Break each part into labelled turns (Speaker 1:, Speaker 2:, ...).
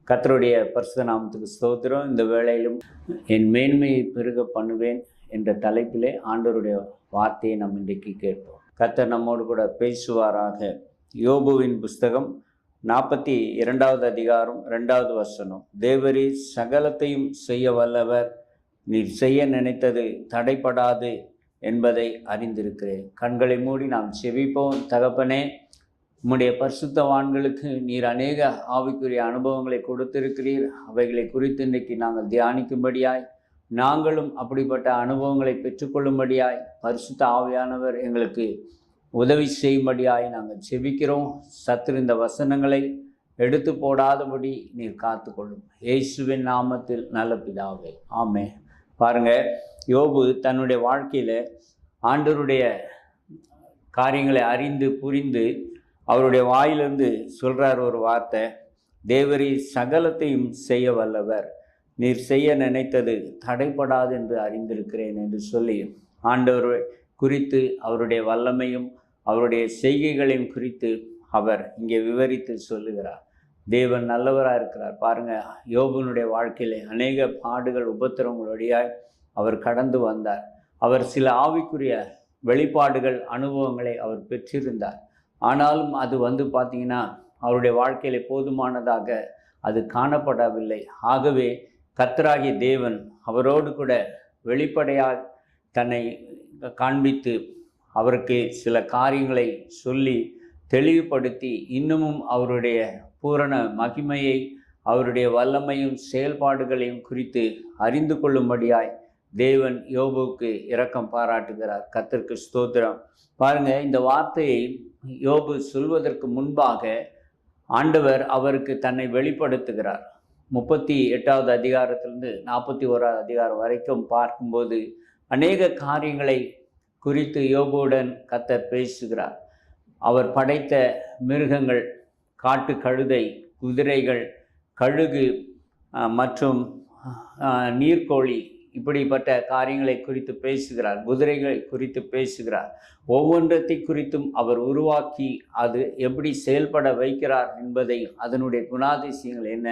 Speaker 1: கர்த்தருடைய பரிசுத்த நாமத்துக்கு ஸ்தோத்திரம். இந்த வேளையிலும் என் மேன்மையை பெருக பண்ணுவேன் என்ற தலைப்பிலே ஆண்டவருடைய வார்த்தையை நாம் இன்றைக்கு கேட்போம். கர்த்தர் நம்மோடு கூட பேசுவாராக. யோபுவின் புஸ்தகம் 42வது அதிகாரம் 2வது வசனம். தேவரீ சகலத்தையும் செய்ய வல்லவர், நீர் செய்ய நினைத்தது தடைப்படாது என்பதை அறிந்திருக்கிறேன். கண்களை மூடி நாம் செபிப்போம். தகப்பனே, உம்முடைய பரிசுத்தவான்களுக்கு நீர் அநேக ஆவிக்குரிய அனுபவங்களை கொடுத்திருக்கிறீர். அவைகளை குறித்து இன்றைக்கு நாங்கள் தியானிக்கும்படியாய், நாங்களும் அப்படிப்பட்ட அனுபவங்களை பெற்றுக்கொள்ளும்படியாய் பரிசுத்த ஆவியானவர் எங்களுக்கு உதவி செய்யும்படியாய் நாங்கள் செபிக்கிறோம். சத்துரு இந்த வசனங்களை எடுத்து போடாதபடி நீர் காத்துக்கொள்ளும். இயேசுவின் நாமத்தில் நல்ல பிதாவே, ஆமென். பாருங்க, யோபு தன்னுடைய வாழ்க்கையில் ஆண்டவருடைய காரியங்களை அறிந்து புரிந்து அவருடைய வாயிலிருந்து சொல்கிறார் ஒரு வார்த்தை, தேவரீ சகலத்தையும் செய்ய வல்லவர், நீர் செய்ய நினைத்தது தடைப்படாது என்று அறிந்திருக்கிறேன் என்று சொல்லி ஆண்டவர் குறித்து அவருடைய வல்லமையும் அவருடைய செய்கைகளையும் குறித்து அவர் இங்கே விவரித்து சொல்லுகிறார். தேவன் நல்லவராக இருக்கிறார். பாருங்கள், யோபுனுடைய வாழ்க்கையில் அநேக பாடுகள் உபத்திரங்களுடையாய் அவர் கடந்து வந்தார். அவர் சில ஆவிக்குரிய வெளிப்பாடுகள் அனுபவங்களை அவர் பெற்றிருந்தார். ஆனாலும் அது பார்த்தீங்கன்னா அவருடைய வாழ்க்கையில் போதுமானதாக அது காணப்படவில்லை. ஆகவே கர்த்தராகிய தேவன் அவரோடு கூட வெளிப்படையாக தன்னை காண்பித்து அவருக்கு சில காரியங்களை சொல்லி தெளிவுபடுத்தி இன்னமும் அவருடைய பூரண மகிமையை அவருடைய வல்லமையும் செயல்பாடுகளையும் குறித்து அறிந்து கொள்ளும்படியாய் தேவன் யோபுவுக்கு இரக்கம் பாராட்டுகிறார். கர்த்தருக்கு ஸ்தோத்திரம். பாருங்க, இந்த வார்த்தையை யோபு சொல்வதற்கு முன்பாக ஆண்டவர் அவருக்கு தன்னை வெளிப்படுத்துகிறார். 38வது அதிகாரத்திலிருந்து 41வது அதிகாரம் வரைக்கும் பார்க்கும்போது அநேக காரியங்களை குறித்து யோபுவுடன் கர்த்தர் பேசுகிறார். அவர் படைத்த மிருகங்கள், காட்டு கழுதை, குதிரைகள், கழுகு மற்றும் நீர்க்கோழி, இப்படிப்பட்ட காரியங்களை குறித்து பேசுகிறார். குதிரைகளை குறித்து பேசுகிறார். ஒவ்வொன்றத்தை குறித்தும் அவர் உருவாக்கி அது எப்படி செயல்பட வைக்கிறார் என்பதை, அதனுடைய குணாதிசயங்கள் என்ன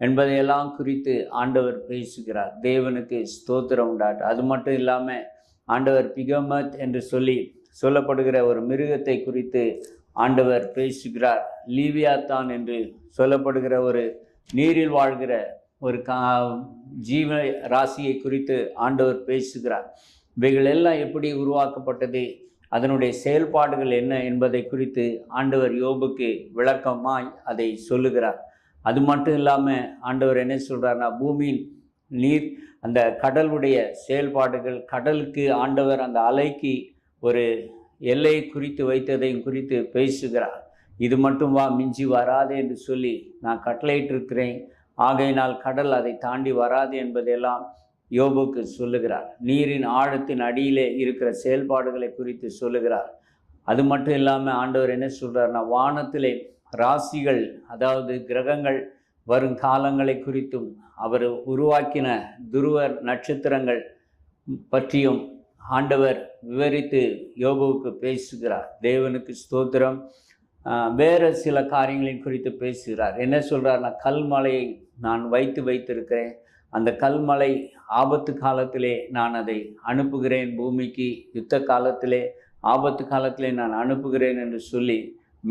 Speaker 1: என்பதையெல்லாம் குறித்து ஆண்டவர் பேசுகிறார். தேவனுக்கு ஸ்தோத்திரம் உண்டாட்டு. அது மட்டும் இல்லாமல் ஆண்டவர் பிகமத் என்று சொல்லப்படுகிற ஒரு மிருகத்தை குறித்து ஆண்டவர் பேசுகிறார். லீவியாத்தான் என்று சொல்லப்படுகிற ஒரு நீரில் வாழ்கிற ஒரு ஜீவ ராசியை குறித்து ஆண்டவர் பேசுகிறார். இவைகள் எல்லாம் எப்படி உருவாக்கப்பட்டது, அதனுடைய செயல்பாடுகள் என்ன என்பதை குறித்து ஆண்டவர் யோபுக்கு விளக்கமாய் அதை சொல்லுகிறார். அது மட்டும் இல்லாமல் ஆண்டவர் என்ன சொல்கிறார்னா, பூமியின் நீர், அந்த கடலுடைய செயல்பாடுகள், கடலுக்கு ஆண்டவர் அந்த அலைக்கு ஒரு எல்லையை குறித்து வைத்ததையும் குறித்து பேசுகிறார். இது மட்டும் மிஞ்சி வராது என்று சொல்லி நான் கட்டளையிட்டிருக்கிறேன், ஆகையினால் கடல் அதை தாண்டி வராது என்பதெல்லாம் யோபுக்கு சொல்லுகிறார். நீரின் ஆழத்தின் அடியிலே இருக்கிற செயல்பாடுகளை குறித்து சொல்லுகிறார். அது மட்டும் இல்லாமல் ஆண்டவர் என்ன சொல்கிறார்னா, வானத்திலே ராசிகள், அதாவது கிரகங்கள் வரும் காலங்களை குறித்தும் அவர் உருவாக்கின துருவ நட்சத்திரங்கள் பற்றியும் ஆண்டவர் விவரித்து யோபுவுக்கு பேசுகிறார். தேவனுக்கு ஸ்தோத்திரம். வேறு சில காரியங்களின் குறித்து பேசுகிறார். என்ன சொல்கிறார்னா, கல்மலையை நான் வைத்திருக்கிறேன், அந்த கல்மலை ஆபத்து காலத்திலே நான் அதை அனுப்புகிறேன், பூமிக்கு யுத்த காலத்திலே ஆபத்து காலத்திலே நான் அனுப்புகிறேன் என்று சொல்லி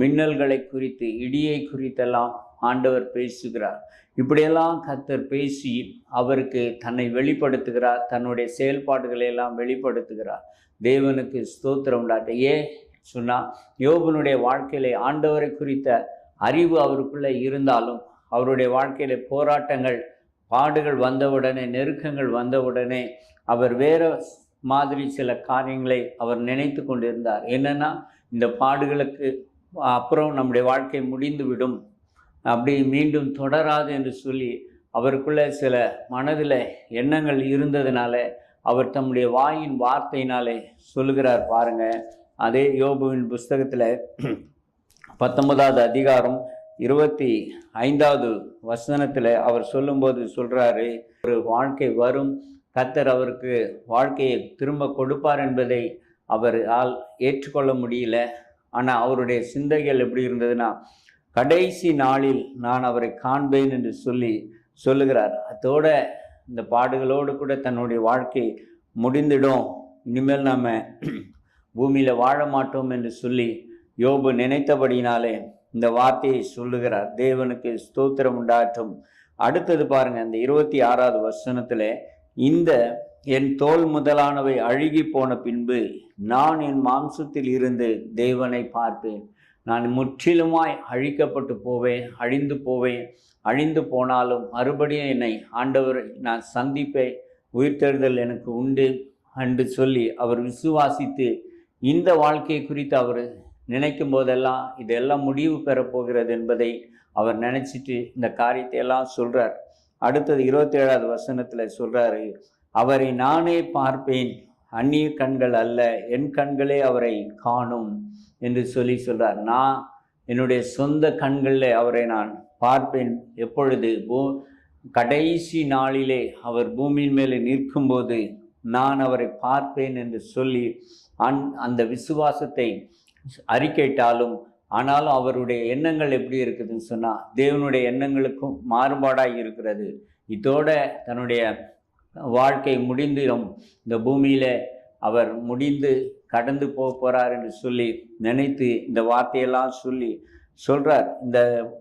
Speaker 1: மின்னல்களை குறித்து, இடியை குறித்தெல்லாம் ஆண்டவர் பேசுகிறார். இப்படியெல்லாம் கர்த்தர் பேசி அவருக்கு தன்னை வெளிப்படுத்துகிறார், தன்னுடைய செயல்பாடுகளை எல்லாம் வெளிப்படுத்துகிறார். தேவனுக்கு ஸ்தோத்திரம் உண்டாட்டு. ஏன் சொன்னால், யோபுனுடைய வாழ்க்கையிலே ஆண்டவரை குறித்த அறிவு அவருக்குள்ளே இருந்தாலும் அவருடைய வாழ்க்கையிலே போராட்டங்கள், பாடுகள் வந்தவுடனே, நெருக்கங்கள் வந்தவுடனே அவர் வேறு மாதிரி சில காரியங்களை அவர் நினைத்து கொண்டிருந்தார். என்னென்னா, இந்த பாடுகளுக்கு அப்புறம் நம்முடைய வாழ்க்கை முடிந்துவிடும், அப்படி மீண்டும் தொடராது என்று சொல்லி அவருக்குள்ள சில மனதில் எண்ணங்கள் இருந்ததுனால அவர் தம்முடைய வாயின் வார்த்தையினாலே சொல்லுகிறார். பாருங்கள், அதே யோபுவின் புஸ்தகத்தில் 19வது அதிகாரம் 25வது வசனத்தில் அவர் சொல்லும்போது சொல்கிறாரு, ஒரு வாழ்க்கை வரும், கர்த்தர் அவருக்கு வாழ்க்கையை திரும்ப கொடுப்பார் என்பதை அவரால் ஏற்றுக்கொள்ள முடியல. ஆனால் அவருடைய சிந்தைகள் எப்படி இருந்ததுன்னா, கடைசி நாளில் நான் அவரை காண்பேன் என்று சொல்லுகிறார். அதோட இந்த பாடுகளோடு கூட தன்னுடைய வாழ்க்கை முடிந்துடும், இனிமேல் நம்ம பூமியில் வாழ மாட்டோம் என்று சொல்லி யோபு நினைத்தபடினாலே இந்த வார்த்தையை சொல்லுகிறார். தேவனுக்கு ஸ்தோத்திரம் உண்டாற்றும். அடுத்தது பாருங்க, இந்த 26வது வசனத்துல, இந்த என் தோல் முதலானவை அழுகி போன பின்பு நான் என் மாம்சத்தில் இருந்து தேவனை பார்ப்பேன். நான் முற்றிலுமாய் அழிக்கப்பட்டு போவேன், அழிந்து போனாலும் மறுபடியும் என்னை ஆண்டவரை நான் சந்திப்பேன், உயிர்த்தெழுதல் எனக்கு உண்டு என்று சொல்லி அவர் விசுவாசித்து இந்த வாழ்க்கையை குறித்து அவர் நினைக்கும் போதெல்லாம் இதெல்லாம் முடிவு பெறப்போகிறது என்பதை அவர் நினைச்சிட்டு இந்த காரியத்தை எல்லாம் சொல்றார். அடுத்தது 27வது வசனத்துல சொல்றாரு, அவரை நானே பார்ப்பேன், அந்நிய கண்கள் அல்ல, என் கண்களே அவரை காணும் என்று சொல்றார். நான் என்னுடைய சொந்த கண்களில் அவரை நான் பார்ப்பேன். எப்பொழுது? கடைசி நாளிலே அவர் பூமியின் மேலே நிற்கும்போது நான் அவரை பார்ப்பேன் என்று சொல்லி அந்த விசுவாசத்தை அறிக்கையிட்டாலும், ஆனாலும் அவருடைய எண்ணங்கள் எப்படி இருக்குதுன்னு சொன்னால் தேவனுடைய எண்ணங்களுக்கும் மாறுபாடாக இருக்கிறது. இதோட தன்னுடைய வாழ்க்கை முடிந்திடும், இந்த பூமியில் அவர் முடிந்து கடந்து போகிறார் என்று சொல்லி நினைத்து இந்த வார்த்தையெல்லாம் சொல்றார். இந்த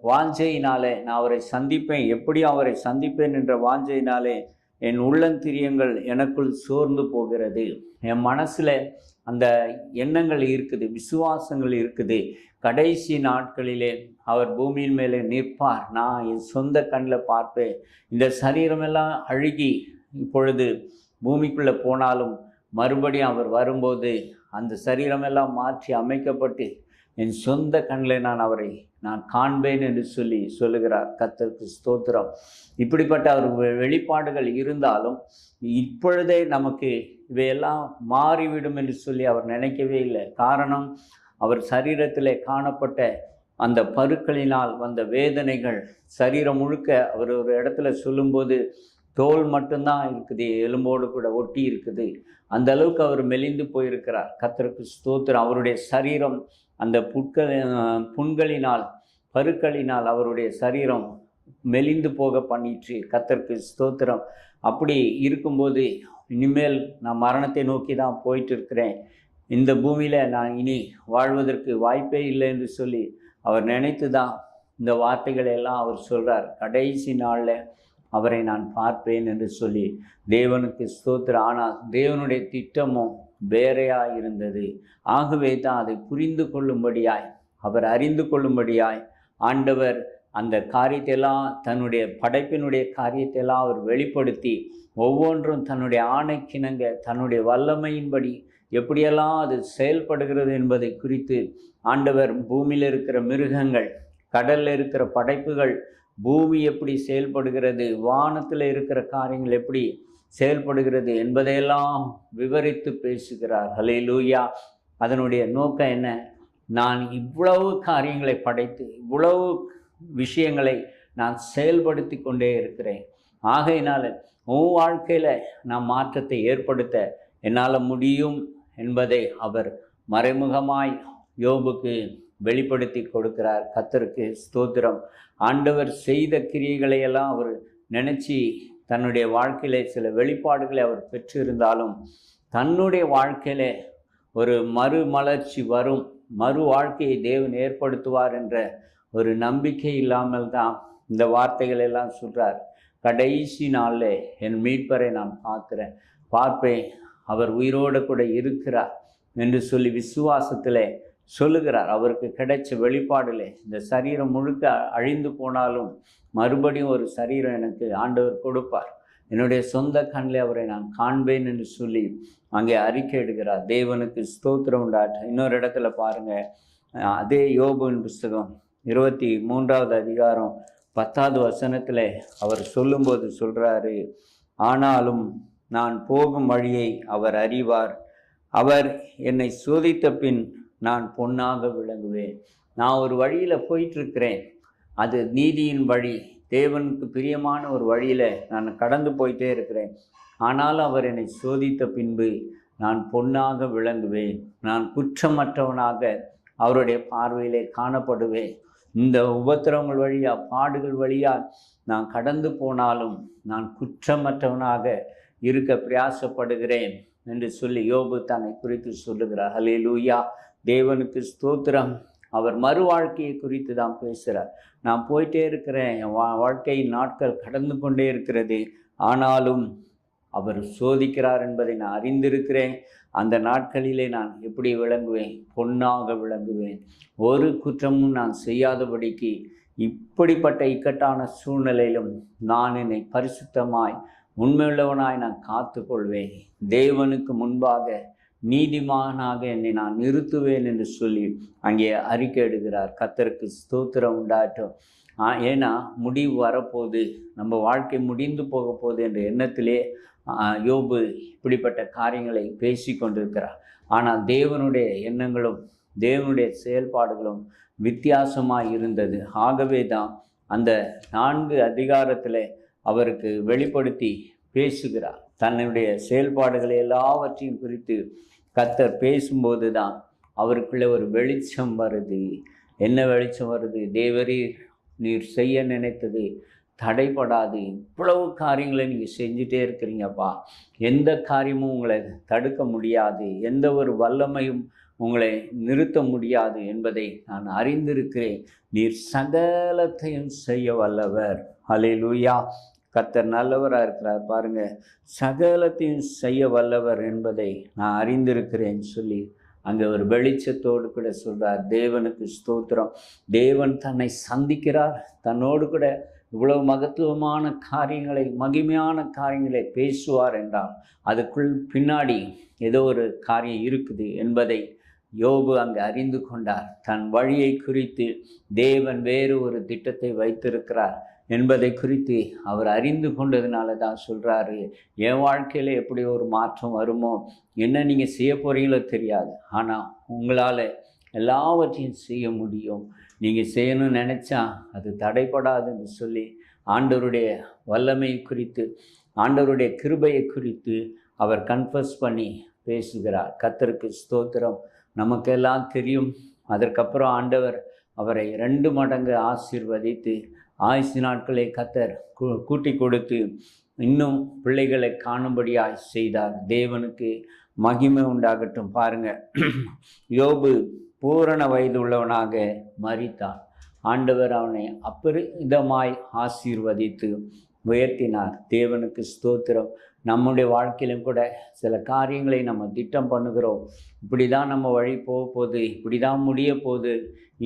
Speaker 1: வாஞ்சையினாலே நான் அவரை சந்திப்பேன், எப்படி அவரை சந்திப்பேன் என்ற வாஞ்சையினாலே என் உள்ளந்திரியங்கள் எனக்குள் சோர்ந்து போகிறது. என் மனசில் அந்த எண்ணங்கள் இருக்குது, விசுவாசங்கள் இருக்குது. கடைசி நாட்களிலே அவர் பூமியின் மேலே நிற்பார், நான் என் சொந்த கண்ணில் பார்ப்பேன். இந்த சரீரமெல்லாம் அழுகி இப்பொழுது பூமிக்குள்ளே போனாலும் மறுபடியும் அவர் வரும்போது அந்த சரீரமெல்லாம் மாற்றி அமைக்கப்பட்டு என் சொந்த கண்ணில் நான் காண்பேன் என்று சொல்லுகிறார். கர்த்தருக்கு ஸ்தோத்திரம். இப்படிப்பட்ட அவர் வெளிப்பாடுகள் இருந்தாலும் இப்பொழுதே நமக்கு இவையெல்லாம் மாறிவிடும் என்று சொல்லி அவர் நினைக்கவே இல்லை. காரணம், அவர் சரீரத்திலே காணப்பட்ட அந்த பருக்களினால் வந்த வேதனைகள் சரீரம் முழுக்க. அவர் ஒரு இடத்துல சொல்லும்போது தோல் மட்டும்தான் இருக்குது, எலும்போடு கூட ஒட்டி இருக்குது. அந்த அளவுக்கு அவர் மெலிந்து போயிருக்கிறார். கர்த்தருக்கு ஸ்தோத்திரம். அவருடைய சரீரம் அந்த புண்களினால் பருக்களினால் அவருடைய சரீரம் மெலிந்து போக பண்ணிற்று. கர்த்தருக்கு ஸ்தோத்திரம். அப்படி இருக்கும்போது இனிமேல் நான் மரணத்தை நோக்கி தான் போயிட்டு இருக்கிறேன், இந்த பூமியில் நான் இனி வாழ்வதற்கு வாய்ப்பே இல்லை என்று சொல்லி அவர் நினைத்து தான் இந்த வார்த்தைகளை எல்லாம் அவர் சொல்கிறார். கடைசி நாளில் அவரை நான் பார்ப்பேன் என்று சொல்லி தேவனுக்கு ஸ்தோத்திரம். ஆனால் தேவனுடைய திட்டமும் வேறையாக இருந்தது. ஆகவே தான் அதை புரிந்து கொள்ளும்படியாய், அவர் அறிந்து கொள்ளும்படியாய் ஆண்டவர் அந்த காரியத்தையெல்லாம், தன்னுடைய படைப்பினுடைய காரியத்தையெல்லாம் அவர் வெளிப்படுத்தி ஒவ்வொன்றும் தன்னுடைய ஆணைக்கிணங்க தன்னுடைய வல்லமையின்படி எப்படியெல்லாம் அது செயல்படுகிறது என்பதை குறித்து ஆண்டவர் பூமியில் இருக்கிற மிருகங்கள், கடலில் இருக்கிற படைப்புகள், பூமி எப்படி செயல்படுகிறது, வானத்தில் இருக்கிற காரியங்கள் எப்படி செயல்படுகிறது என்பதையெல்லாம் விவரித்து பேசுகிறார். ஹல்லேலூயா. அதனுடைய நோக்கம் என்ன? நான் இவ்வளவு காரியங்களை படைத்து இவ்வளவு விஷயங்களை நான் செயல்படுத்தி கொண்டே இருக்கிறேன். ஆகையினால உன் வாழ்க்கையில் நான் மாற்றத்தை ஏற்படுத்த என்னால் முடியும் என்பதை அவர் மறைமுகமாய் யோபுக்கு வெளிப்படுத்தி கொடுக்கிறார். கர்த்தருக்கு ஸ்தோத்திரம். ஆண்டவர் செய்த கிரியைகளையெல்லாம் அவர் நினச்சி தன்னுடைய வாழ்க்கையிலே சில வெளிப்பாடுகளை அவர் பெற்றிருந்தாலும் தன்னுடைய வாழ்க்கையில ஒரு மறுமலர்ச்சி வரும், மறு வாழ்க்கையை தேவன் ஏற்படுத்துவார் என்ற ஒரு நம்பிக்கை இல்லாமல் தான் இந்த வார்த்தைகள் எல்லாம் சொல்கிறார். கடைசி நாளில் என் மீட்பரை நான் பார்ப்பேன், அவர் உயிரோடு கூட இருக்கிறார் என்று சொல்லி விசுவாசத்தில் சொல்லுகிறார். அவருக்கு கிடைச்ச வெளிப்பாடில் இந்த சரீரம் முழுக்க அழிந்து போனாலும் மறுபடியும் ஒரு சரீரம் எனக்கு ஆண்டவர் கொடுப்பார், என்னுடைய சொந்த கண்ணில் அவரை நான் காண்பேன் என்று சொல்லி அங்கே அறிக்கை எடுக்கிறார். தேவனுக்கு ஸ்தோத்திரம் உண்டாற்ற. இன்னொரு இடத்துல பாருங்கள், அதே யோபுவின் புஸ்தகம் 23வது அதிகாரம் 10வது வசனத்தில் அவர் சொல்லும்போது சொல்கிறாரு, ஆனாலும் நான் போகும் வழியை அவர் அறிவார், அவர் என்னை சோதித்த பின் நான் பொன்னாக விளங்குவேன். நான் ஒரு வழியில் போயிட்டுருக்கிறேன், அது நீதியின் வழி, தேவனுக்கு பிரியமான ஒரு வழியில் நான் கடந்து போயிட்டே இருக்கிறேன். ஆனாலும் அவர் என்னை சோதித்த பின்பு நான் பொன்னாக விளங்குவேன், நான் குற்றமற்றவனாக அவருடைய பார்வையிலே காணப்படுவேன். இந்த உபத்திரவங்கள் வழியாக, பாடுகள் வழியாக நான் கடந்து போனாலும் நான் குற்றமற்றவனாக இருக்க பிரயாசப்படுகிறேன் என்று சொல்லி யோபு தன்னை குறித்து சொல்லுகிறார். ஹல்லேலூயா, தேவனுக்கு ஸ்தோத்திரம். அவர் மறு வாழ்க்கையை குறித்து தான் பேசுகிறார். நான் போயிட்டே இருக்கிறேன், என் வாழ்க்கை நாட்கள் கடந்து கொண்டே இருக்கிறது, ஆனாலும் அவர் சோதிக்கிறார் என்பதை நான் அறிந்திருக்கிறேன். அந்த நாட்களிலே நான் எப்படி விளங்குவேன்? பொன்னாக விளங்குவேன். ஒரு குற்றமும் நான் செய்யாதபடிக்கு இப்படிப்பட்ட இக்கட்டான சூழ்நிலையிலும் நான் என்னை பரிசுத்தமாய் உண்மையுள்ளவனாய் நான் காத்து கொள்வேன். தேவனுக்கு முன்பாக நீதிமானாக என்னை நான் நிறுத்துவேன் என்று சொல்லி அங்கே அறிக்கை எடுக்கிறார். கர்த்தருக்கு ஸ்தோத்திரம் உண்டாட்டும். ஏன்னா முடிவு வரப்போகுது, நம்ம வாழ்க்கை முடிந்து போக போகுது என்ற எண்ணத்திலே யோபு இப்படிப்பட்ட காரியங்களை பேசி கொண்டிருக்கிறார். ஆனால் தேவனுடைய எண்ணங்களும் தேவனுடைய செயல்பாடுகளும் வித்தியாசமாக இருந்தது. ஆகவே தான் அந்த 4 அதிகாரத்தில் அவருக்கு வெளிப்படுத்தி பேசுகிறார். தன்னுடைய செயல்பாடுகளை எல்லாவற்றையும் குறித்து கர்த்தர் பேசும்போது தான் அவருக்குள்ளே ஒரு வெளிச்சம் வருது. என்ன வெளிச்சம் வருது? தேவரீர், நீர் செய்ய நினைத்தது தடைப்படாது. இவ்வளவு காரியங்களை நீங்கள் செஞ்சுட்டே இருக்கிறீங்கப்பா. எந்த காரியமும் உங்களை தடுக்க முடியாது, எந்த ஒரு வல்லமையும் உங்களை நிறுத்த முடியாது என்பதை நான் அறிந்திருக்கிறேன். நீர் சகலத்தையும் செய்ய வல்லவர். ஹல்லேலூயா, கர்த்தர் நல்லவராக இருக்கிறார். பாருங்க, சகலத்தையும் செய்ய வல்லவர் என்பதை நான் அறிந்திருக்கிறேன்னு சொல்லி அங்கே ஒரு வெளிச்சத்தோடு கூட சொல்கிறார். தேவனுக்கு ஸ்தோத்திரம். தேவன் தன்னை சந்திக்கிறார், தன்னோடு கூட இவ்வளவு மகத்துவமான காரியங்களை, மகிமையான காரியங்களை பேசுவார் என்றால் அதுக்குள் பின்னாடி ஏதோ ஒரு காரியம் இருக்குது என்பதை யோபு அங்கு அறிந்து கொண்டார். தன் வழியை குறித்து தேவன் வேறு ஒரு திட்டத்தை வைத்திருக்கிறார் என்பதை குறித்து அவர் அறிந்து கொண்டதுனால தான் சொல்கிறாரு, என் வாழ்க்கையில் எப்படி ஒரு மாற்றம் வருமோ, என்ன நீங்கள் செய்ய போகிறீங்களோ தெரியாது, ஆனால் உங்களால் எல்லாவற்றையும் செய்ய முடியும், நீங்கள் செய்யணும்னு நினச்சா அது தடைப்படாதுன்னு சொல்லி ஆண்டவருடைய வல்லமை குறித்து, ஆண்டவருடைய கிருபையை குறித்து அவர் கன்ஃபஸ் பண்ணி பேசுகிறார். கர்த்தருக்கு ஸ்தோத்திரம். நமக்கெல்லாம் தெரியும். அதற்கப்புறம் ஆண்டவர் அவரை 2 மடங்கு ஆசீர்வதித்து ஆயுசு நாட்களை கர்த்தர் கூட்டி கொடுத்து இன்னும் பிள்ளைகளை காணும்படியாய் செய்தார். தேவனுக்கு மகிமை உண்டாகட்டும். பாருங்க, யோபு பூரண வயது உள்ளவனாக மரித்தான். ஆண்டவர் அவனை அபரிதமாய் ஆசீர்வதித்து உயர்த்தினார். தேவனுக்கு ஸ்தோத்திரம். நம்முடைய வாழ்க்கையிலும் கூட சில காரியங்களை நம்ம திட்டம் பண்ணுகிறோம். இப்படி தான் நம்ம வழி போக போகுது, இப்படி தான் முடிய போகுது,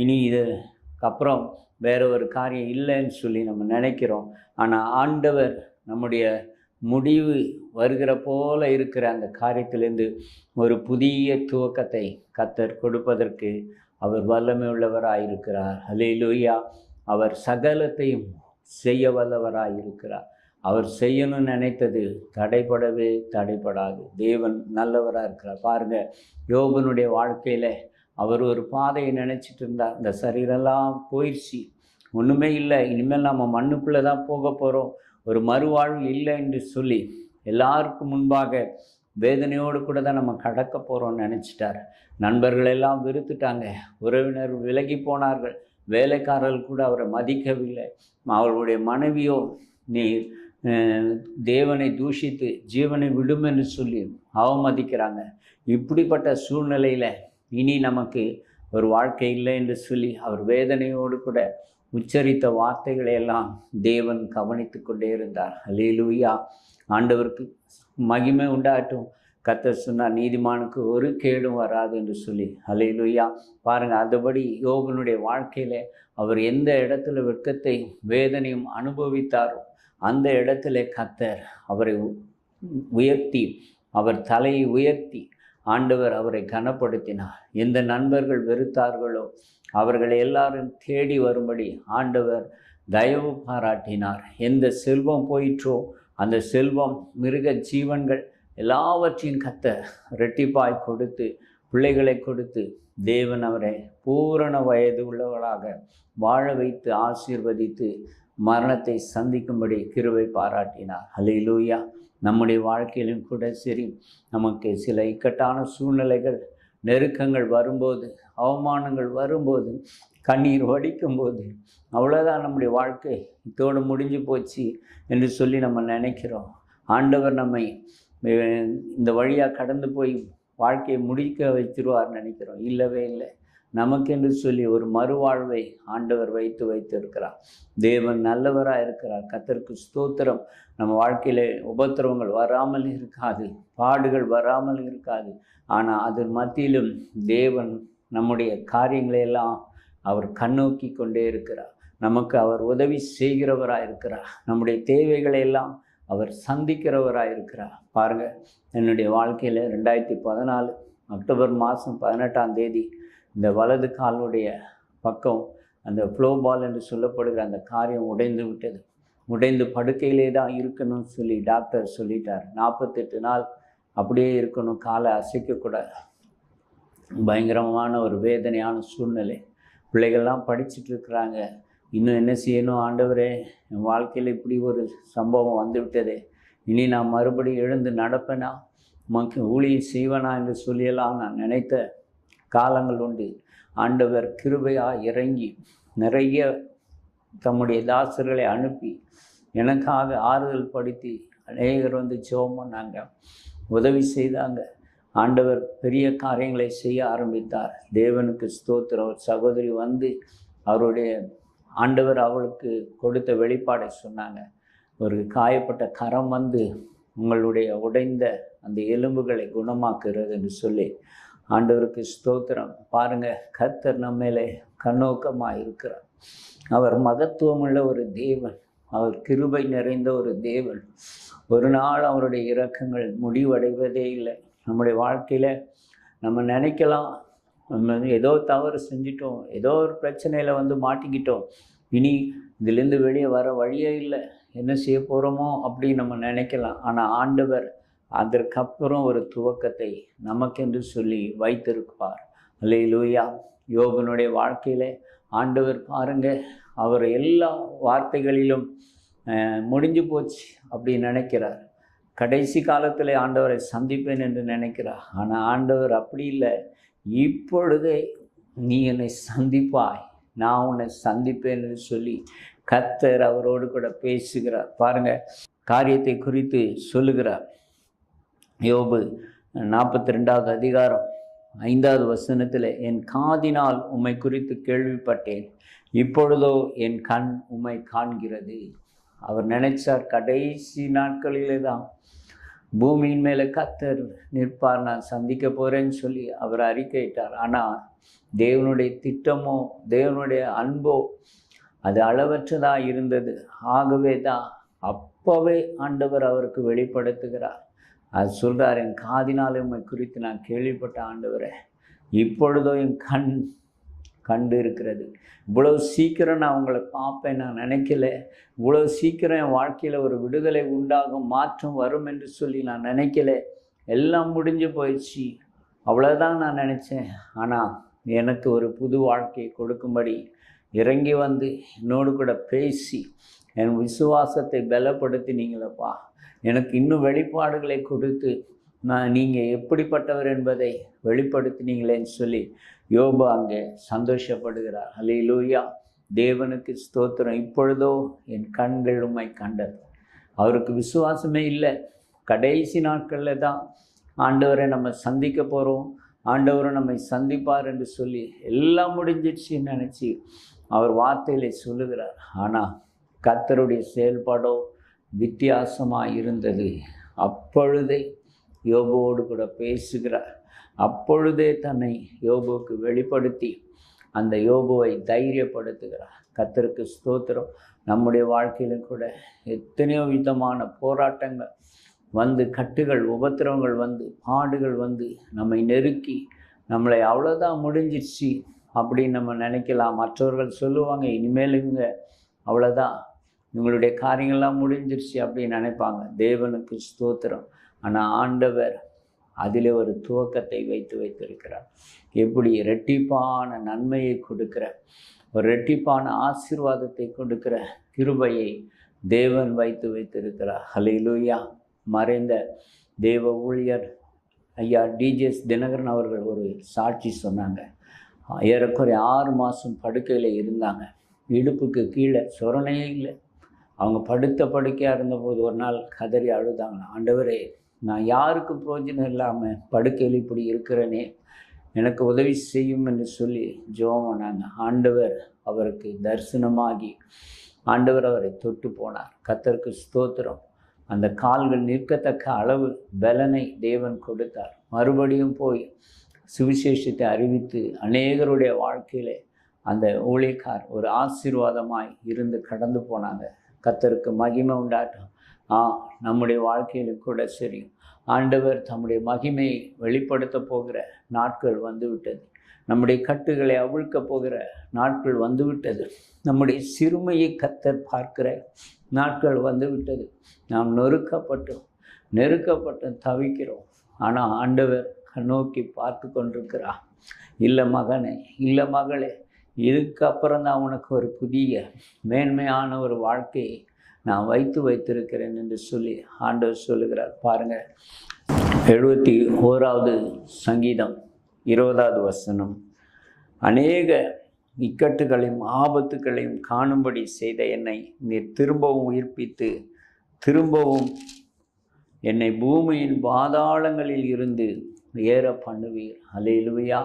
Speaker 1: இனி இதுக்கப்புறம் வேற ஒரு காரியம் இல்லைன்னு சொல்லி நம்ம நினைக்கிறோம். ஆனால் ஆண்டவர் நம்முடைய முடிவு வருகிற போல இருக்கிற அந்த காரியத்திலேருந்து ஒரு புதிய துவக்கத்தை கர்த்தர் கொடுப்பதற்கு அவர் வல்லமை உள்ளவராயிருக்கிறார். ஹல்லேலூயா. அவர் சகலத்தையும் செய்ய வல்லவராயிருக்கிறார். அவர் செய்யணும்னு நினைத்தது தடைப்படாது. தேவன் நல்லவராக இருக்கிறார். பாருங்க, யோபனுடைய வாழ்க்கையில் அவர் ஒரு பாதையை நினச்சிட்டு இருந்தார். இந்த சரீரெல்லாம் போயிடுச்சு, ஒன்றுமே இல்லை, இனிமேல் நம்ம மண்ணுக்குள்ளே தான் போக போகிறோம், ஒரு மறுவாழ்வு இல்லை என்று சொல்லி எல்லாருக்கும் முன்பாக வேதனையோடு கூட தான் நம்ம கடக்க போகிறோம்னு நினச்சிட்டார். நண்பர்கள் எல்லாம் வெறுத்துட்டாங்க, உறவினர் விலகி போனார்கள், வேலைக்காரர்கள் கூட அவரை மதிக்கவில்லை. அவர்களுடைய மனைவியோ நீ தேவனை தூஷித்து ஜீவனை விடும் என்று சொல்லி அவமதிக்கிறாங்க. இப்படிப்பட்ட சூழ்நிலையில் இனி நமக்கு ஒரு வாழ்க்கை இல்லை என்று சொல்லி அவர் வேதனையோடு கூட உச்சரித்த வார்த்தைகளை எல்லாம் தேவன் கவனித்து கொண்டே இருந்தார். ஹல்லேலூயா. ஆண்டவருக்கு மகிமை உண்டாகட்டும். கர்த்தர் சொன்னார், நீதிமானுக்கு ஒரு கேடும் வராது என்று சொல்லி. ஹல்லேலூயா. பாருங்கள், அதுபடி யோபனுடைய வாழ்க்கையில் அவர் எந்த இடத்துல வெட்கத்தை வேதனையும் அனுபவித்தாரோ அந்த இடத்துல கர்த்தர் அவரை உயர்த்தி, அவர் தலையை உயர்த்தி ஆண்டவர் அவரை கனப்படுத்தினார். எந்த நண்பர்கள் வெறுத்தார்களோ அவர்களை எல்லாரும் தேடி வரும்படி ஆண்டவர் தயவு பாராட்டினார். எந்த செல்வம் போயிற்றோ அந்த செல்வம், மிருக ஜீவன்கள் எல்லாவற்றையும் கர்த்தர் இரட்டிப்பாய் கொடுத்து, பிள்ளைகளை கொடுத்து தேவன் அவரை பூரண வயது உள்ளவர்களாக வாழ வைத்து ஆசீர்வதித்து மரணத்தை சந்திக்கும்படி கிருபை பாராட்டினார். ஹல்லேலூயா. நம்முடைய வாழ்க்கையிலும் கூட சரி, நமக்கு சில இக்கட்டான சூழ்நிலைகள் நெருக்கங்கள் வரும்போது, அவமானங்கள் வரும்போது, கண்ணீர் வடிக்கும்போது, அவ்வளோதான் நம்முடைய வாழ்க்கை இதோடு முடிஞ்சு போச்சு என்று சொல்லி நம்ம நினைக்கிறோம். ஆண்டவர் நம்மை இந்த வழியாக கடந்து போய் வாழ்க்கையை முடிக்க வைத்திருவார்னு நினைக்கிறோம். இல்லவே இல்லை. நமக்கென்று சொல்லி ஒரு மறுவாழ்வை ஆண்டவர் வைத்திருக்கிறார். தேவன் நல்லவராக இருக்கிறார். கர்த்தருக்கு ஸ்தோத்திரம். நம்ம வாழ்க்கையில் உபத்திரவங்கள் வராமல் இருக்காது, பாடுகள் வராமல் இருக்காது. ஆனால் அதன் மத்தியிலும் தேவன் நம்முடைய காரியங்களையெல்லாம் அவர் கண்ணோக்கி கொண்டே இருக்கிறார். நமக்கு அவர் உதவி செய்கிறவராக இருக்கிறார். நம்முடைய தேவைகளையெல்லாம் அவர் சந்திக்கிறவராக இருக்கிறார். பாருங்கள், என்னுடைய வாழ்க்கையில் 2014 அக்டோபர் மாதம் 18 இந்த வலது காலுடைய பக்கம் அந்த ஃப்ளோ பால் என்று சொல்லப்படுகிற அந்த காரியம் உடைந்து விட்டது. உடைந்து படுக்கையிலே தான் இருக்கணும்னு சொல்லி டாக்டர் சொல்லிட்டார். 48 நாள் அப்படியே இருக்கணும், காலை அசைக்கக்கூடாது. பயங்கரமான ஒரு வேதனையான சூழ்நிலை. பிள்ளைகள்லாம் படிச்சுட்டு இருக்கிறாங்க. இன்னும் என்ன செய்யணும் ஆண்டவரே, என் வாழ்க்கையில் இப்படி ஒரு சம்பவம் வந்து விட்டதே, இனி நான் மறுபடியும் எழுந்து நடப்பேனா, ஊழியம் செய்வேனா என்று சொல்லியெல்லாம் நான் நினைத்த காலங்கள் உண்டு. ஆண்டவர் கிருபையாக இறங்கி நிறைய தம்முடைய தாசர்களை அனுப்பி எனக்காக ஆறுதல் படுத்தி அநேகர் வந்து ஜெபம் பண்ணாங்க, உதவி செய்தாங்க. ஆண்டவர் பெரிய காரியங்களை செய்ய ஆரம்பித்தார். தேவனுக்கு ஸ்தோத்திரம். ஒரு சகோதரி வந்து அவருடைய ஆண்டவர் அவளுக்கு கொடுத்த வெளிப்பாடை சொன்னாங்க. ஒரு காயப்பட்ட கரம் வந்து உங்களுடைய உடைந்த அந்த எலும்புகளை குணமாக்குறது என்று சொல்லி. ஆண்டவருக்கு ஸ்தோத்திரம். பாருங்கள், கர்த்தர் நம்மேலே கண்ணோக்கமாக இருக்கிறார். அவர் மகத்துவமுள்ள ஒரு தேவன், அவர் கிருபை நிறைந்த ஒரு தேவன். ஒரு நாள் அவருடைய இரக்கங்கள் முடிவடைவதே இல்லை. நம்முடைய வாழ்க்கையில் நம்ம நினைக்கலாம், நம்ம ஏதோ தவறு செஞ்சிட்டோம், ஏதோ ஒரு பிரச்சனையில் வந்து மாட்டிக்கிட்டோம், இனி இதிலேருந்து வெளியே வர வழியே இல்லை, என்ன செய்ய போகிறோமோ அப்படின்னு நம்ம நினைக்கலாம். ஆனால் ஆண்டவர் அதற்கப்புறம் ஒரு துவக்கத்தை நமக்கென்று சொல்லி வைத்திருப்பார். அல்லேலூயா. யோபனுடைய வாழ்க்கையில் ஆண்டவர் பாருங்கள், அவர் எல்லா வார்த்தைகளிலும் முடிஞ்சு போச்சு அப்படின்னு நினைக்கிறார். கடைசி காலத்தில் ஆண்டவரை சந்திப்பேன் என்று நினைக்கிறார். ஆனால் ஆண்டவர் அப்படி இல்லை. இப்பொழுதே நீ என்னை சந்திப்பாய், நான் உன்னை சந்திப்பேன் என்று சொல்லி கர்த்தர் அவரோடு கூட பேசுகிறார். பாருங்கள், காரியத்தை குறித்து சொல்லுகிறார். யோபு 42வது அதிகாரம் 5வது வசனத்தில், என் காதினால் உம்மை குறித்து கேள்விப்பட்டேன், இப்பொழுதோ என் கண் உம்மை காண்கிறது. அவர் நினைச்சார் கடைசி நாட்களிலே தான் பூமியின் மேலே கர்த்தர் நிற்பார், நான் சந்திக்க போகிறேன்னு சொல்லி அவர் அறிக்கையிட்டார். ஆனால் தேவனுடைய திட்டமோ தேவனுடைய அன்போ அது அளவற்றதாக இருந்தது. ஆகவே தான் அப்போவே ஆண்டவர் அவருக்கு வெளிப்படுத்துகிறார். அது சொல்கிறார், என் காதினால் உம்மை குறித்து நான் கேள்விப்பட்ட ஆண்டவரே, இப்பொழுதோ என் கண் கண்டு இருக்கிறது. இவ்வளவு சீக்கிரம் நான் உங்களை பார்ப்பேன் நான் நினைக்கல. இவ்வளவு சீக்கிரம் என் வாழ்க்கையில் ஒரு விடுதலை உண்டாகும், மாற்றம் வரும் என்று சொல்லி நான் நினைக்கல. எல்லாம் முடிஞ்சு போயிடுச்சு, அவ்வளோதான் நான் நினச்சேன். ஆனால் எனக்கு ஒரு புது வாழ்க்கையை கொடுக்கும்படி இறங்கி வந்து என்னோடு கூட பேசி என் விசுவாசத்தை பலப்படுத்தினீங்களப்பா. எனக்கு இன்னும் வெளிப்பாடுகளை கொடுத்து நீங்கள் எப்படிப்பட்டவர் என்பதை வெளிப்படுத்தினீங்களேன்னு சொல்லி யோபு அங்கே சந்தோஷப்படுகிறார். அல்லேலூயா. தேவனுக்கு ஸ்தோத்திரம். இப்பொழுதோ என் கண்கள் உம்மை கண்டது. அவருக்கு விசுவாசமே இல்லை. கடைசி நாட்களில் தான் ஆண்டவரை நம்ம சந்திக்க போகிறோம், ஆண்டவரை நம்மை சந்திப்பார் என்று சொல்லி எல்லாம் முடிஞ்சிடுச்சின்னு நினச்சி அவர் வார்த்தையிலே சொல்லுகிறார். ஆனால் கர்த்தருடைய செயல்பாடோ வித்தியாசமாக இருந்தது. அப்பொழுதே யோபுவோடு கூட பேசுகிறார். அப்பொழுதே தன்னை யோபுவுக்கு வெளிப்படுத்தி அந்த யோபுவை தைரியப்படுத்துகிறார். கர்த்தருக்கு ஸ்தோத்திரம். நம்முடைய வாழ்க்கையிலும் கூட எத்தனையோ விதமான போராட்டங்கள் வந்து, கட்டுகள், உபத்திரவங்கள் வந்து, பாடுகள் வந்து நம்மை நெருக்கி நம்மளை அவ்வளோதான் முடிஞ்சிடுச்சு அப்படின்னு நம்ம நினைக்கலாம். மற்றவர்கள் சொல்லுவாங்க, இனிமேல் இவங்க அவ்வளோதான், இவங்களுடைய காரியங்கள்லாம் முடிஞ்சிருச்சு அப்படின்னு நினைப்பாங்க. தேவனுக்கு ஸ்தோத்திரம். ஆனால் ஆண்டவர் அதிலே ஒரு துவக்கத்தை வைத்திருக்கிறார். எப்படி இரட்டிப்பான நன்மையை கொடுக்கிற, ஒரு இரட்டிப்பான ஆசீர்வாதத்தை கொடுக்கிற கிருபையை தேவன் வைத்திருக்கிறார். ஹல்லேலூயா. மறைந்த தேவ ஊழியர் ஐயா டிஜிஎஸ் தினகரன் அவர்கள் ஒரு சாட்சி சொன்னாங்க. ஏறக்குறைய 6 மாதம் படுக்கையில் இருந்தாங்க. இடுப்புக்கு கீழே சொரணையே இல்லை. அவங்க படுத்த படுக்கையாக இருந்தபோது ஒரு நாள் கதறி அழுதாங்க, ஆண்டவரே, நான் யாருக்கும் பிரயோஜனம் இல்லாமல் படுக்கையில் இப்படி இருக்கிறேனே, எனக்கு உதவி செய்யும் என்று சொல்லி ஜெபம் பண்ணாங்க. ஆண்டவர் அவருக்கு தரிசனமாகி ஆண்டவர் அவரை தொட்டு போனார். கர்த்தருக்கு ஸ்தோத்திரம். அந்த கால்கள் நிற்கத்தக்க அளவு பலனை தேவன் கொடுத்தார். மறுபடியும் போய் சுவிசேஷத்தை அறிவித்து அநேகருடைய வாழ்க்கையிலே அந்த ஊழியக்கார் ஒரு ஆசீர்வாதமாய் இருந்து கடந்து போனாங்க. கர்த்தருக்கு மகிமை உண்டாட்டும். நம்முடைய வாழ்க்கையிலும் கூட சரி, ஆண்டவர் தம்முடைய மகிமையை வெளிப்படுத்த போகிற நாட்கள் வந்துவிட்டது. நம்முடைய கட்டுகளை அவிழ்க்க போகிற நாட்கள் வந்துவிட்டது. நம்முடைய சிறுமையை கர்த்தர் பார்க்கிற நாட்கள் வந்துவிட்டது. நாம் நெருக்கப்பட்டு தவிக்கிறோம். ஆனால் ஆண்டவர் நோக்கி பார்த்து கொண்டிருக்கிறார். இல்லை மகனே, இல்லை மகளே, இதுக்கப்புறம் தான் உனக்கு ஒரு புதிய மேன்மையான ஒரு வாழ்க்கையை நான் வைத்திருக்கிறேன் என்று சொல்லி ஆண்டவர் சொல்லுகிறார். பாருங்கள், 71வது சங்கீதம் 20வது வசனம். அநேக இக்கட்டுகளையும் ஆபத்துகளையும் காணும்படி செய்த என்னை நீர் திரும்பவும் உயிர்ப்பித்து திரும்பவும் என்னை பூமியின் பாதாளங்களில் இருந்து ஏற பண்ணுவீர். அல்லேலூயா.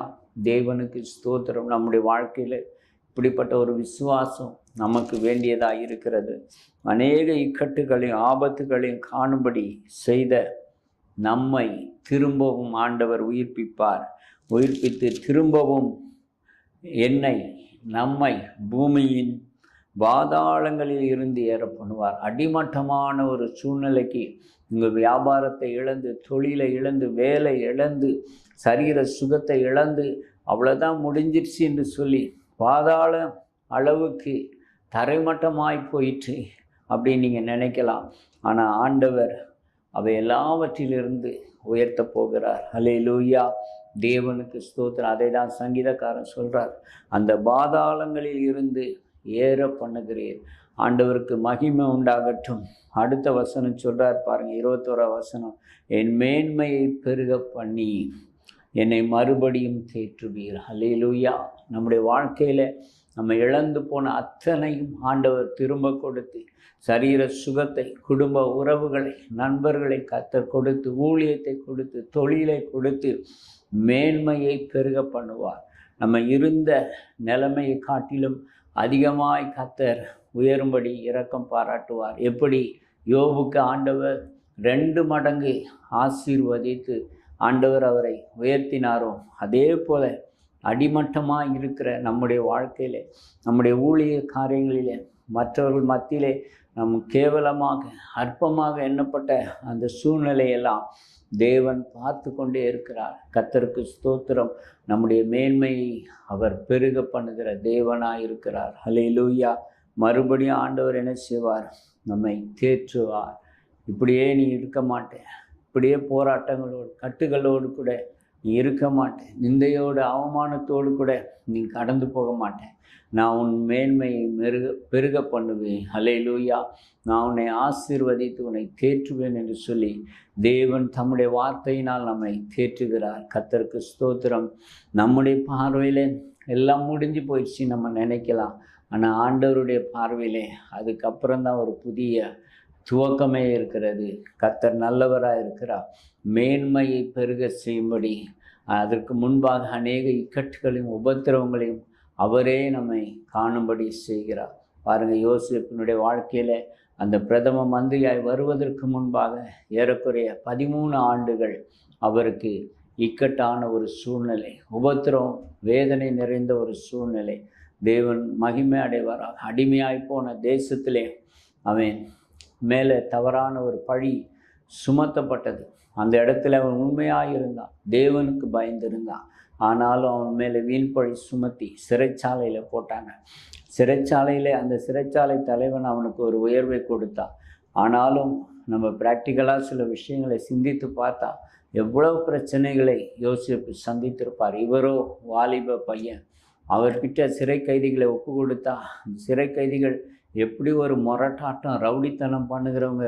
Speaker 1: தேவனுக்கு ஸ்தோத்திரம். நம்முடைய வாழ்க்கையில் இப்படிப்பட்ட ஒரு விசுவாசம் நமக்கு வேண்டியதாக இருக்கிறது. அநேக இக்கட்டுகளையும் ஆபத்துகளையும் காணும்படி செய்த நம்மை திரும்பவும் ஆண்டவர் உயிர்ப்பிப்பார். உயிர்ப்பித்து திரும்பவும் நம்மை பூமியின் பாதாளங்களில் இருந்து ஏற பண்ணுவார். அடிமட்டமான ஒரு சூழ்நிலைக்கு உங்கள் வியாபாரத்தை இழந்து, தொழிலை இழந்து, வேலை இழந்து, சரீர சுகத்தை இழந்து, அவ்வளோதான் முடிஞ்சிருச்சு என்று சொல்லி பாதாள அளவுக்கு தரைமட்டமாய் போயிட்டு அப்படின்னு நீங்கள் நினைக்கலாம். ஆனால் ஆண்டவர் அவை எல்லாவற்றிலிருந்து உயர்த்த போகிறார். அல்லேலூயா. தேவனுக்கு ஸ்தோத்திரம். அதை தான் சங்கீதக்காரன் சொல்கிறார், அந்த பாதாளங்களில் இருந்து ஏற பண்ணுகிறீர். ஆண்டவருக்கு மகிமை உண்டாகட்டும். அடுத்த வசனம் சொல்கிறார் பாருங்கள், 21வது வசனம். என் மேன்மையை பெருக பண்ணி என்னை மறுபடியும் தேற்றுவீர். அல்லேலூயா. நம்முடைய வாழ்க்கையில் நம்ம இழந்து போன அத்தனையும் ஆண்டவர் திரும்ப கொடுத்து, சரீர சுகத்தை, குடும்ப உறவுகளை, நண்பர்களை கர்த்தர் கொடுத்து, ஊழியத்தை கொடுத்து, தொழிலை கொடுத்து மேன்மையை பெருக பண்ணுவார். நம்ம இருந்த நிலைமையை காட்டிலும் அதிகமாய் கர்த்தர் உயரும்படி இரக்கம் பாராட்டுவார். எப்படி யோபுக்கு ஆண்டவர் 2 மடங்கு ஆசீர்வதித்து ஆண்டவர் அவரை உயர்த்தினாரோ, அதே போல அடிமட்டமாக இருக்கிற நம்முடைய வாழ்க்கையிலே, நம்முடைய ஊழிய காரியங்களிலே, மற்றவர்கள் மத்தியிலே நம் கேவலமாக அற்பமாக எண்ணப்பட்ட அந்த சூழ்நிலையெல்லாம் தேவன் பார்த்து கொண்டே இருக்கிறார். கர்த்தருக்கு ஸ்தோத்திரம். நம்முடைய மேன்மையை அவர் பெருக பண்ணுகிற தேவனாக இருக்கிறார். அல்லேலூயா. மறுபடியும் ஆண்டவர் என்ன செய்வார்? நம்மை தேற்றுவார். இப்படியே நீ இருக்க மாட்டேன், இப்படியே போராட்டங்களோடு கட்டுகளோடு கூட நீ இருக்க மாட்டேன், நிந்தையோடு அவமானத்தோடு கூட நீ கடந்து போக மாட்டேன். நான் உன் மேன்மையை பெருக பண்ணுவேன். அல்லேலூயா. நான் உன்னை ஆசீர்வதித்து உன்னை தேற்றுவேன் என்று சொல்லி தேவன் தம்முடைய வார்த்தையினால் நம்மை தேற்றுகிறார். கர்த்தருக்கு ஸ்தோத்திரம். நம்முடைய பார்வையில் எல்லாம் முடிஞ்சு போயிடுச்சு நம்ம நினைக்கலாம். ஆனால் ஆண்டவருடைய பார்வையிலே அதுக்கப்புறம் தான் ஒரு புதிய துவக்கமே இருக்கிறது. கர்த்தர் நல்லவராக இருக்கிறார். மேன்மையை பெருக செய்யும்படி அதற்கு முன்பாக அநேக இக்கட்டுகளையும் உபத்திரவங்களையும் அவரே நம்மை காணும்படி செய்கிறார். பாருங்கள், யோசேப்பினுடைய வாழ்க்கையில் அந்த பிரதம மந்திரியாய் வருவதற்கு முன்பாக ஏறக்குறைய 13 ஆண்டுகள் அவருக்கு இக்கட்டான ஒரு சூழ்நிலை, உபத்திரவம், வேதனை நிறைந்த ஒரு சூழ்நிலை. தேவன் மகிமை அடைவாராக. அடிமையாய் போன தேசத்திலே அவன் மேலே தவறான ஒரு பழி சுமத்தப்பட்டது. அந்த இடத்துல அவன் உண்மையாக இருந்தான், தேவனுக்கு பயந்திருந்தான். ஆனாலும் அவன் மேலே வீண் பழி சுமத்தி சிறைச்சாலையில் போட்டாங்க. சிறைச்சாலையில் அந்த சிறைச்சாலை தலைவன் அவனுக்கு ஒரு உயர்வை கொடுத்தான். ஆனாலும் நம்ம ப்ராக்டிக்கலாக சில விஷயங்களை சிந்தித்து பார்த்தா எவ்வளவு பிரச்சனைகளை யோசேப்பு சந்தித்திருப்பார். இவரோ வாலிப பையன். அவர்கிட்ட சிறை கைதிகளை ஒப்பு கொடுத்தா சிறை கைதிகள் எப்படி ஒரு முரட்டாட்டம், ரவுடித்தனம் பண்ணுகிறவங்க,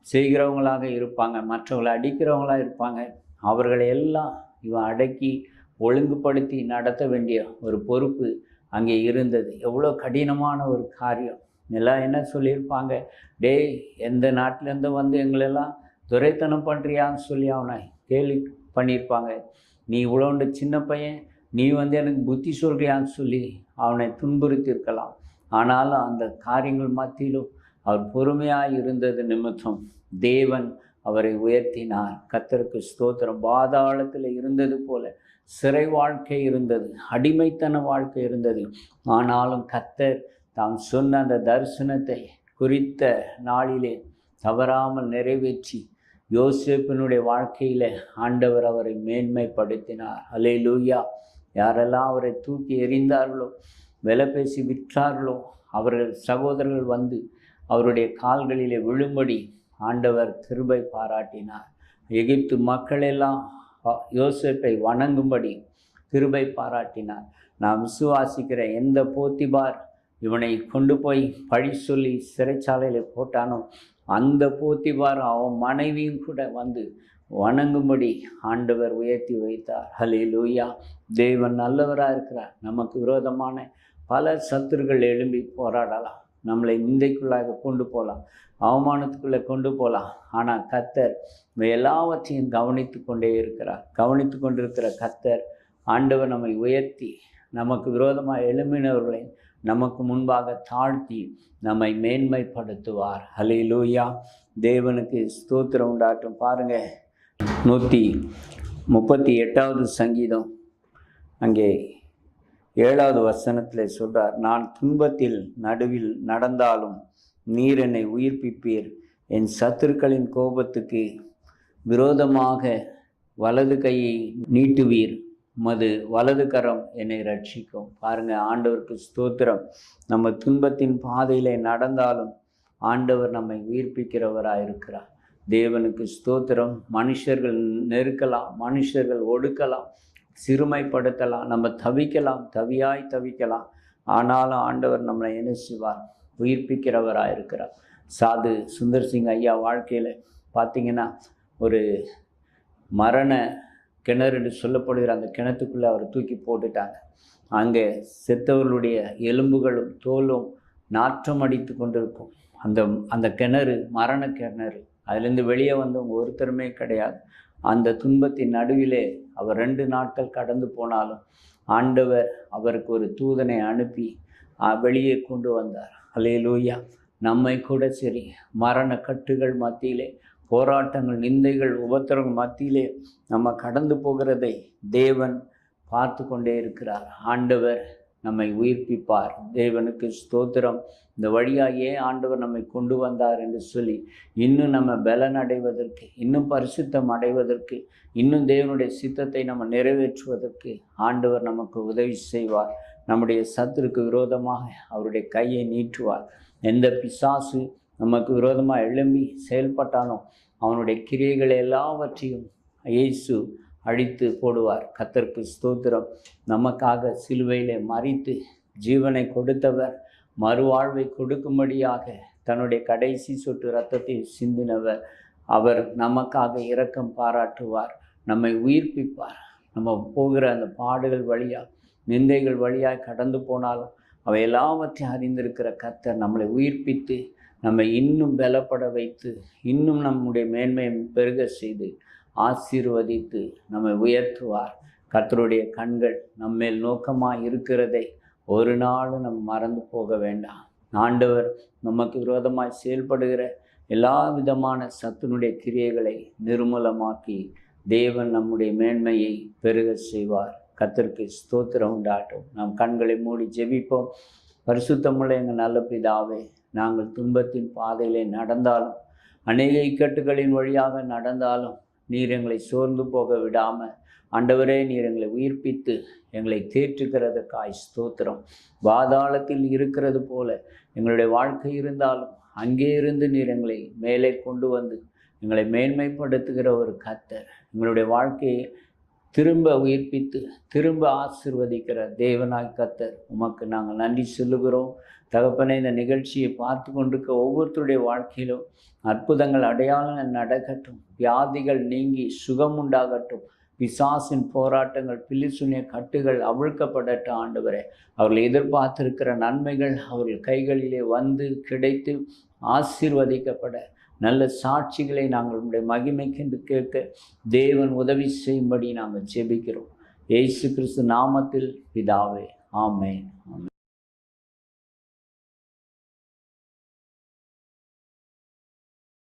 Speaker 1: செய்கிறவங்களாக இருப்பாங்க, மற்றவங்களை அடிக்கிறவங்களாக இருப்பாங்க. அவர்களை எல்லாம் இவன் அடக்கி ஒழுங்குபடுத்தி நடத்த வேண்டிய ஒரு பொறுப்பு அங்கே இருந்தது. எவ்வளோ கடினமான ஒரு காரியம். எல்லாம் என்ன சொல்லியிருப்பாங்க, டேய் எந்த நாட்டிலேருந்து வந்து எங்களெல்லாம் துரைத்தனம் பண்ணுறியான்னு சொல்லி அவனை கேள்வி பண்ணியிருப்பாங்க. நீ இவ்வளோண்டு சின்ன பையன், நீ வந்து எனக்கு புத்தி சொல்கிறியான்னு சொல்லி அவனை துன்புறுத்தியிருக்கலாம். ஆனாலும் அந்த காரியங்கள் மத்தியிலும் அவர் பொறுமையாக இருந்தது நிமித்தம் தேவன் அவரை உயர்த்தினார். கர்த்தருக்கு ஸ்தோத்திரம். பாதாளத்தில் இருந்தது போல சிறை வாழ்க்கை இருந்தது, அடிமைத்தன வாழ்க்கை இருந்தது. ஆனாலும் கர்த்தர் தாம் சொன்ன அந்த தரிசனத்தை குறித்த நாளிலே தவறாமல் நிறைவேற்றி யோசேப்பினுடைய வாழ்க்கையில் ஆண்டவர் அவரை மேன்மைப்படுத்தினார். அல்லேலூயா. யாரெல்லாம் அவரை தூக்கி எறிந்தார்களோ, விலை பேசி விற்றார்களோ, அவர்கள் சகோதரர்கள் வந்து அவருடைய கால்களிலே விழும்படி ஆண்டவர் கிருபை பாராட்டினார். எகிப்து மக்களெல்லாம் யோசேப்பை வணங்கும்படி கிருபை பாராட்டினார். நான் விசுவாசிக்கிற எந்த போத்திபார் இவனை கொண்டு போய் பழி சொல்லி சிறைச்சாலையில் போட்டானோ, அந்த போத்திபார் அவன் மனைவியும் கூட வந்து வணங்கும்படி ஆண்டவர் உயர்த்தி வைத்தார். ஹல்லேலூயா. தேவன் நல்லவராக இருக்கிறார். நமக்கு விரோதமான பல சத்துருக்கள் எழும்பி போராடலாம், நம்மளை நிந்தைக்குள்ளாக கொண்டு போகலாம், அவமானத்துக்குள்ளே கொண்டு போகலாம். ஆனால் கர்த்தர் எல்லாவற்றையும் கவனித்து கொண்டே இருக்கிறார். கவனித்து கொண்டிருக்கிற கர்த்தர் ஆண்டவர் நம்மை உயர்த்தி நமக்கு விரோதமாக எழும்பினவர்களை நமக்கு முன்பாக தாழ்த்தி நம்மை மேன்மைப்படுத்துவார். ஹல்லேலூயா. தேவனுக்கு ஸ்தோத்திரம் உண்டாட்டும். பாருங்கள், 138வது சங்கீதம் அங்கே 7வது வசனத்தில் சொல்கிறார், நான் துன்பத்தில் நடுவில் நடந்தாலும் நீர் என்னை உயிர்ப்பிப்பீர், என் சத்துருக்களின் கோபத்துக்கு விரோதமாக வலது கையை நீட்டுவீர், மது வலது கரம் என்னை ரட்சிக்கும். பாருங்கள், ஆண்டவருக்கு ஸ்தோத்திரம். நம்ம துன்பத்தின் பாதையில் நடந்தாலும் ஆண்டவர் நம்மை உயிர்ப்பிக்கிறவராக இருக்கிறார். தேவனுக்கு ஸ்தோத்திரம். மனுஷர்கள் நெருக்கலாம், மனுஷர்கள் ஒடுக்கலாம், சிறுமைப்படுத்தலாம், நம்ம தவிக்கலாம், தவிக்கலாம். ஆனாலும் ஆண்டவர் நம்மளை என்ன செய்வார்? உயிர்ப்பிக்கிறவராக இருக்கிறார். சாது சுந்தர் சிங் ஐயா வாழ்க்கையில் பார்த்திங்கன்னா ஒரு மரண கிணறுன்னு சொல்லப்படுகிற அந்த கிணத்துக்குள்ளே அவர் தூக்கி போட்டுட்டாங்க. அங்கே செத்தவர்களுடைய எலும்புகளும் தோலும் நாற்றம் அடித்து கொண்டிருக்கும். அந்த கிணறு மரண கிணறு. அதுலேருந்து வெளியே வந்தவங்க ஒருத்தருமே கிடையாது. அந்த துன்பத்தின் நடுவிலே அவர் 2 நாட்கள் கடந்து போனாலும் ஆண்டவர் அவருக்கு ஒரு தூதனை அனுப்பி வெளியே கொண்டு வந்தார். அல்லேலூயா. நம்மை கூட சரி, மரண கட்டுகள் மத்தியிலே, போராட்டங்கள், நிந்தைகள், உபத்திரங்கள் மத்தியிலே நம்ம கடந்து போகிறதை தேவன் பார்த்து கொண்டே இருக்கிறார். ஆண்டவர் நம்மை உயிர்ப்பிப்பார். தேவனுக்கு ஸ்தோத்திரம். இந்த வழியாகவே ஆண்டவர் நம்மை கொண்டு வந்தார் என்று சொல்லி இன்னும் நம்ம பலன் அடைவதற்கு, இன்னும் பரிசுத்தம் அடைவதற்கு, இன்னும் தேவனுடைய சித்தத்தை நம்ம நிறைவேற்றுவதற்கு ஆண்டவர் நமக்கு உதவி செய்வார். நம்முடைய சத்துருக்கு விரோதமாக அவருடைய கையை நீட்டுவார். எந்த பிசாசு நமக்கு விரோதமாக எழும்பி செயல்பட்டாலும் அவனுடைய கிரியைகள் எல்லாவற்றையும் இயேசு அழித்து போடுவார். கர்த்தருக்கு ஸ்தோத்திரம். நமக்காக சிலுவையிலே மரித்து ஜீவனை கொடுத்தவர், மறுவாழ்வை கொடுக்கும்படியாக தன்னுடைய கடைசி சொட்டு இரத்தத்தை சிந்தினவர். அவர் நமக்காக இரக்கம் பாராட்டுவார், நம்மை உயிர்ப்பிப்பார். நம்ம போகிற அந்த பாடுகள் வழியாக, நிந்தைகள் வழியாக கடந்து போனாலும் அவை எல்லாவற்றையும் அறிந்திருக்கிற கர்த்தர் நம்மளை உயிர்ப்பித்து நம்மை இன்னும் பலப்பட வைத்து இன்னும் நம்முடைய மேன்மையை பெருக செய்து ஆசீர்வதித்து நம்மை உயர்த்துவார். கர்த்தருடைய கண்கள் நம்மேல் நோக்கமாக இருக்கிறதை ஒரு நாளும் நம்ம மறந்து போக வேண்டாம். ஆண்டவர் நமக்கு விரோதமாய் செயல்படுகிற எல்லா விதமான சத்துனுடைய கிரியைகளை நிர்மூலமாக்கி தேவன் நம்முடைய மேன்மையை பெருக செய்வார். கர்த்தருக்கு ஸ்தோத்திரம் உண்டாட்டும். நாம் கண்களை மூடி ஜெபிப்போம். பரிசுத்தமுள்ள எங்கள் நல்ல பிதாவே, நாங்கள் துன்பத்தின் பாதையிலே நடந்தாலும், அநேக இக்கட்டுகளின் வழியாக நடந்தாலும் நீர் எங்களை சோர்ந்து போக விடாமல் ஆண்டவரே, நீர் எங்களை உயிர்ப்பித்து எங்களை தேற்றுகிறதுக்காய் ஸ்தோத்திரம். பாதாளத்தில் இருக்கிறது போல எங்களுடைய வாழ்க்கை இருந்தாலும் அங்கே இருந்து நீர் எங்களை மேலே கொண்டு வந்து எங்களை மேன்மைப்படுத்துகிற ஒரு கர்த்தர். எங்களுடைய வாழ்க்கையை திரும்ப உயிர்ப்பித்து திரும்ப ஆசீர்வதிக்கிற தேவனாய் கர்த்தர், உமக்கு நாங்கள் நன்றி சொல்லுகிறோம். தகப்பனே, இந்த நிகழ்ச்சியை பார்த்து கொண்டிருக்க ஒவ்வொருத்தருடைய வாழ்க்கையிலும் அற்புதங்கள், அடையாளங்கள் நடக்கட்டும். வியாதிகள் நீங்கி சுகம் உண்டாகட்டும். பிசாசின் போராட்டங்கள், பில்லிசுனிய கட்டுகள் அவிழ்க்கப்படட்டும். ஆண்டவரே, அவர்கள் எதிர்பார்த்திருக்கிற நன்மைகள் அவர்கள் கைகளிலே வந்து கிடைத்து ஆசீர்வதிக்கப்பட நல்ல சாட்சிகளை நாங்கள் உடைய மகிமைக்கென்று கேட்க தேவன் உதவி செய்யும்படி நாங்கள் ஜெபிக்கிறோம். இயேசு கிறிஸ்து நாமத்தில் பிதாவே, ஆமென்.